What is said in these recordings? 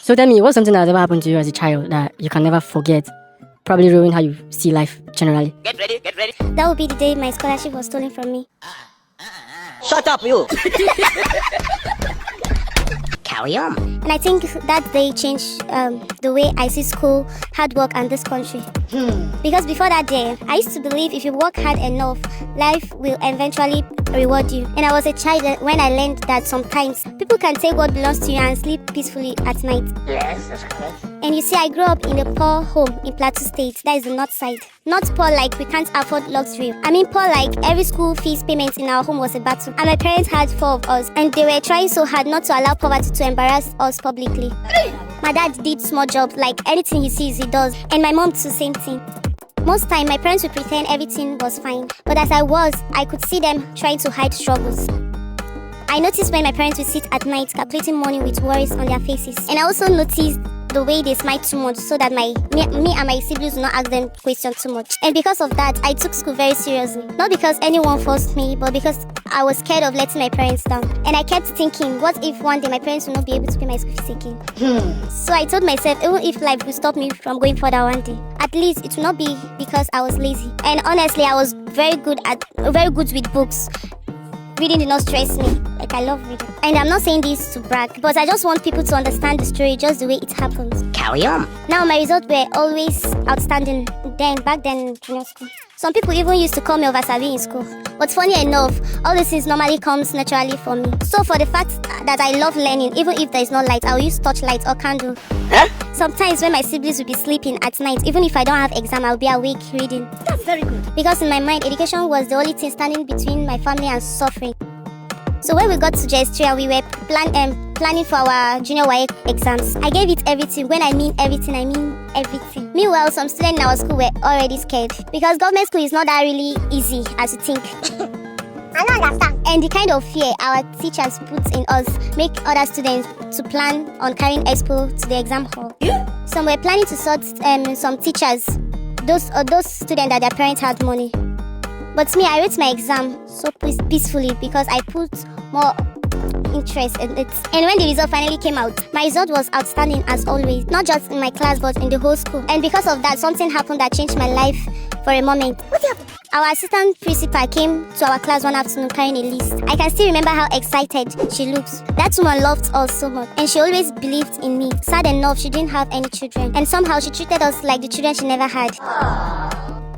So tell me, what's something that has ever happened to you as a child that you can never forget? Probably ruined how you see life generally. Get ready. That would be the day my scholarship was stolen from me. Shut up, you. Carry on. And I think that day changed the way I see school, hard work, and this country. Because before that day, I used to believe if you work hard enough, life will eventually reward you. And I was a child when I learned that sometimes people can take what belongs to you and sleep peacefully at night. Yes, that's correct. And you see, I grew up in a poor home in Plateau State, that is the north side. Not poor like we can't afford luxury. I mean poor like every school fees payment in our home was a battle. And my parents had 4 of us, and they were trying so hard not to allow poverty to embarrass us publicly. My dad did small jobs, like anything he sees, he does. And my mom too, same thing. Most time, my parents would pretend everything was fine. But as I could see them trying to hide struggles. I noticed when my parents would sit at night calculating money with worries on their faces. And I also noticed the way they smile too much so that me and my siblings would not ask them questions too much. And because of that, I took school very seriously. Not because anyone forced me, but because I was scared of letting my parents down. And I kept thinking, what if one day my parents will not be able to pay my school fees again? So I told myself, even if life will stop me from going further one day, at least it will not be because I was lazy. And honestly, I was very good with books. Reading did not stress me. Like, I love reading. And I'm not saying this to brag, but I just want people to understand the story just the way it happens. Carry on. Now, my results were always outstanding back then in junior school. Some people even used to call me Oversavi in school. But funny enough, all these things normally comes naturally for me. So for the fact that I love learning, even if there is no light, I'll use torchlight or candle. Sometimes when my siblings will be sleeping at night, even if I don't have exam, I'll be awake reading. That's very good. Because in my mind, education was the only thing standing between my family and suffering. So when we got to JS3 and we were planning for our junior YA exams, I gave it everything. When I mean everything, I mean everything. Meanwhile, some students in our school were already scared because government school is not that really easy as you think. I don't understand. And the kind of fear our teachers put in us make other students to plan on carrying expo to the exam hall. Some were planning to sort some teachers, those students that their parents had money. But me, I wrote my exam so peacefully because I put more interest in it. And when the result finally came out, my result was outstanding as always. Not just in my class, but in the whole school. And because of that, something happened that changed my life for a moment. What happened? Our assistant principal came to our class one afternoon carrying a list. I can still remember how excited she looked. That woman loved us so much, and she always believed in me. Sad enough, she didn't have any children. And somehow she treated us like the children she never had.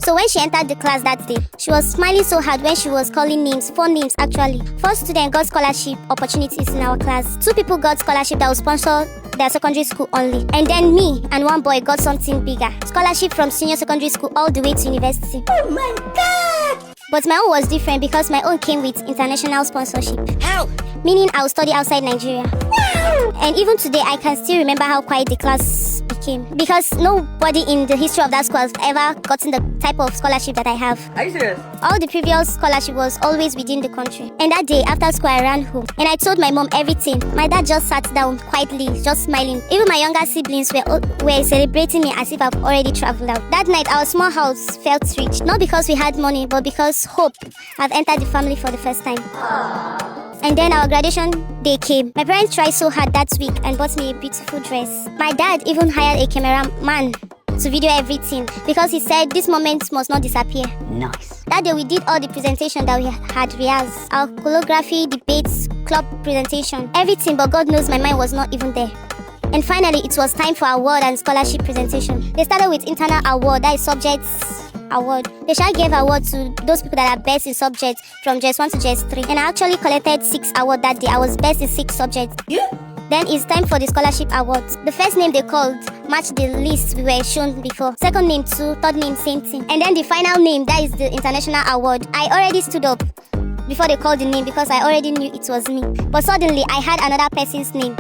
So when she entered the class that day, she was smiling so hard when she was calling names, 4 names actually. 4 students got scholarship opportunities in our class. 2 people got scholarship that was sponsored their secondary school only. And then me and 1 boy got something bigger. Scholarship from senior secondary school all the way to university. Oh my God! But my own was different because my own came with international sponsorship. How? Meaning I will study outside Nigeria. Wow! And even today, I can still remember how quiet the class became. Because nobody in the history of that school has ever gotten the type of scholarship that I have. Are you serious? All the previous scholarship was always within the country. And that day, after school, I ran home. And I told my mom everything. My dad just sat down quietly, just smiling. Even my younger siblings were celebrating me as if I've already traveled out. That night, our small house felt rich. Not because we had money, but because hope have entered the family for the first time. And then our graduation day came. My parents tried so hard that week and bought me a beautiful dress. My dad even hired a cameraman to video everything because he said this moment must not disappear. Nice. That day we did all the presentation that we had rehearsed. Our choreography, debates, club presentation, everything, but God knows my mind was not even there. And finally, it was time for award and scholarship presentation. They started with internal award, that is subjects award. They shall give award to those people that are best in subjects from JS1 to JS3. And I actually collected 6 awards that day. I was best in 6 subjects. Then it's time for the scholarship awards. The first name they called matched the list we were shown before. Second name too, third name same thing. And then the final name, that is the international award. I already stood up before they called the name because I already knew it was me. But suddenly I had another person's name.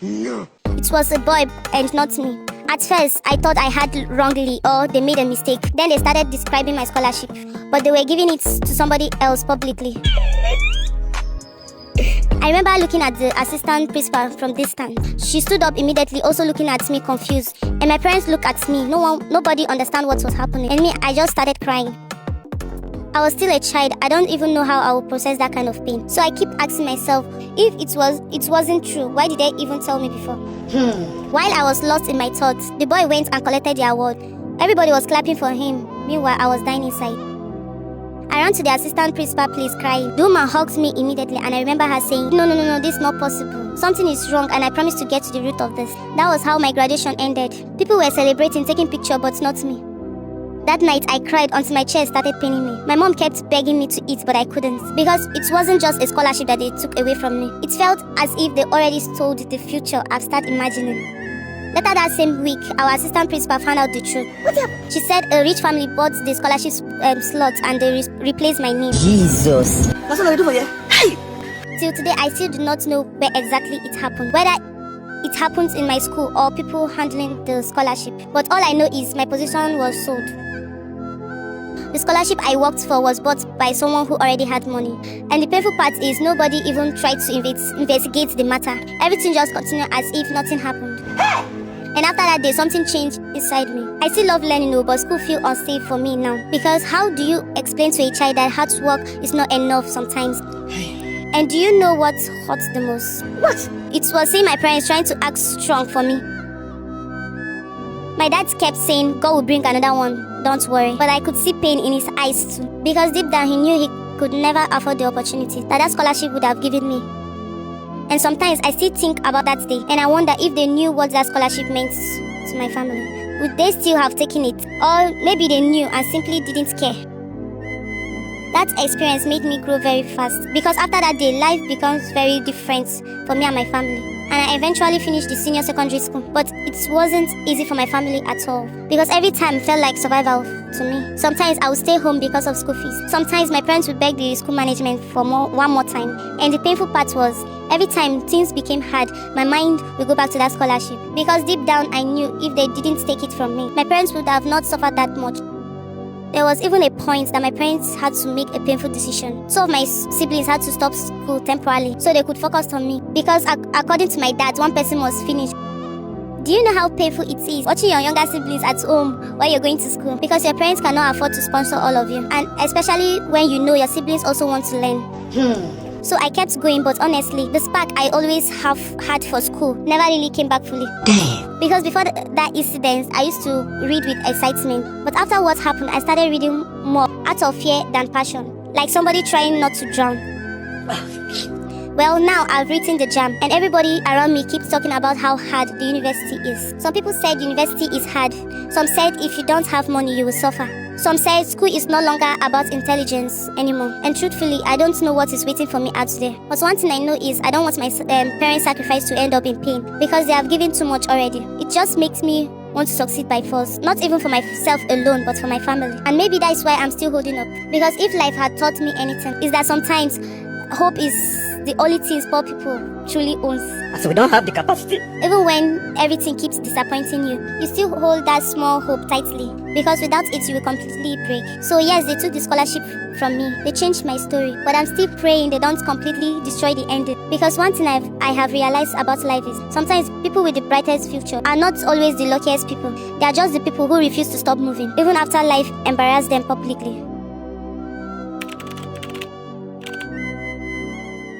No. It was a boy and not me. At first, I thought I had wrongly or they made a mistake. Then they started describing my scholarship, but they were giving it to somebody else publicly. I remember looking at the assistant principal from distance. She stood up immediately, also looking at me confused. And my parents looked at me. Nobody understand what was happening. And me, I just started crying. I was still a child. I don't even know how I would process that kind of pain. So I keep asking myself, if it wasn't true, why did they even tell me before? While I was lost in my thoughts, the boy went and collected the award. Everybody was clapping for him. Meanwhile, I was dying inside. I ran to the assistant principal place crying. The woman hugged me immediately, and I remember her saying, no, this is not possible. Something is wrong, and I promised to get to the root of this. That was how my graduation ended. People were celebrating, taking pictures, but not me. That night, I cried until my chest started paining me. My mom kept begging me to eat, but I couldn't. Because it wasn't just a scholarship that they took away from me. It felt as if they already stole the future I've started imagining. Later that same week, our assistant principal found out the truth. What happened? She said a rich family bought the scholarship slot and they replaced my name. Jesus. That's what I do for you. Hey! Till today, I still do not know where exactly it happened. Whether it happens in my school or people handling the scholarship. But all I know is my position was sold. The scholarship I worked for was bought by someone who already had money. And the painful part is nobody even tried to investigate the matter. Everything just continued as if nothing happened. Hey! And after that day, something changed inside me. I still love learning, but school feels unsafe for me now. Because how do you explain to a child that hard work is not enough sometimes? And do you know what hurts the most? What? It was seeing my parents trying to act strong for me. My dad kept saying, God will bring another one, don't worry. But I could see pain in his eyes too. Because deep down he knew he could never afford the opportunity that scholarship would have given me. And sometimes I still think about that day, and I wonder if they knew what that scholarship meant to my family. Would they still have taken it? Or maybe they knew and simply didn't care. That experience made me grow very fast, because after that day, life becomes very different for me and my family. And I eventually finished the senior secondary school, but it wasn't easy for my family at all, because every time felt like survival to me. Sometimes I would stay home because of school fees. Sometimes my parents would beg the school management for one more time. And the painful part was, every time things became hard, my mind would go back to that scholarship, because deep down I knew if they didn't take it from me, my parents would have not suffered that much. There was even a point that my parents had to make a painful decision. Some of my siblings had to stop school temporarily so they could focus on me. Because according to my dad, one person must finish. Do you know how painful it is watching your younger siblings at home while you're going to school? Because your parents cannot afford to sponsor all of you. And especially when you know your siblings also want to learn. So I kept going, but honestly, the spark I always have had for school never really came back fully. Damn. Because before that incident, I used to read with excitement. But after what happened, I started reading more out of fear than passion. Like somebody trying not to drown. Well, now I've written the JAMB, and everybody around me keeps talking about how hard the university is. Some people said university is hard. Some said if you don't have money, you will suffer. Some said school is no longer about intelligence anymore. And truthfully, I don't know what is waiting for me out there. But one thing I know is I don't want my parents' sacrifice to end up in pain, because they have given too much already. It just makes me want to succeed by force. Not even for myself alone, but for my family. And maybe that's why I'm still holding up. Because if life had taught me anything, is that sometimes hope is the only thing poor people truly owns. So we don't have the capacity. Even when everything keeps disappointing you, you still hold that small hope tightly, because without it you will completely break. So yes, they took the scholarship from me. They changed my story, but I'm still praying they don't completely destroy the ending. Because one thing I have realized about life is sometimes people with the brightest future are not always the luckiest people. They are just the people who refuse to stop moving, even after life embarrasses them publicly.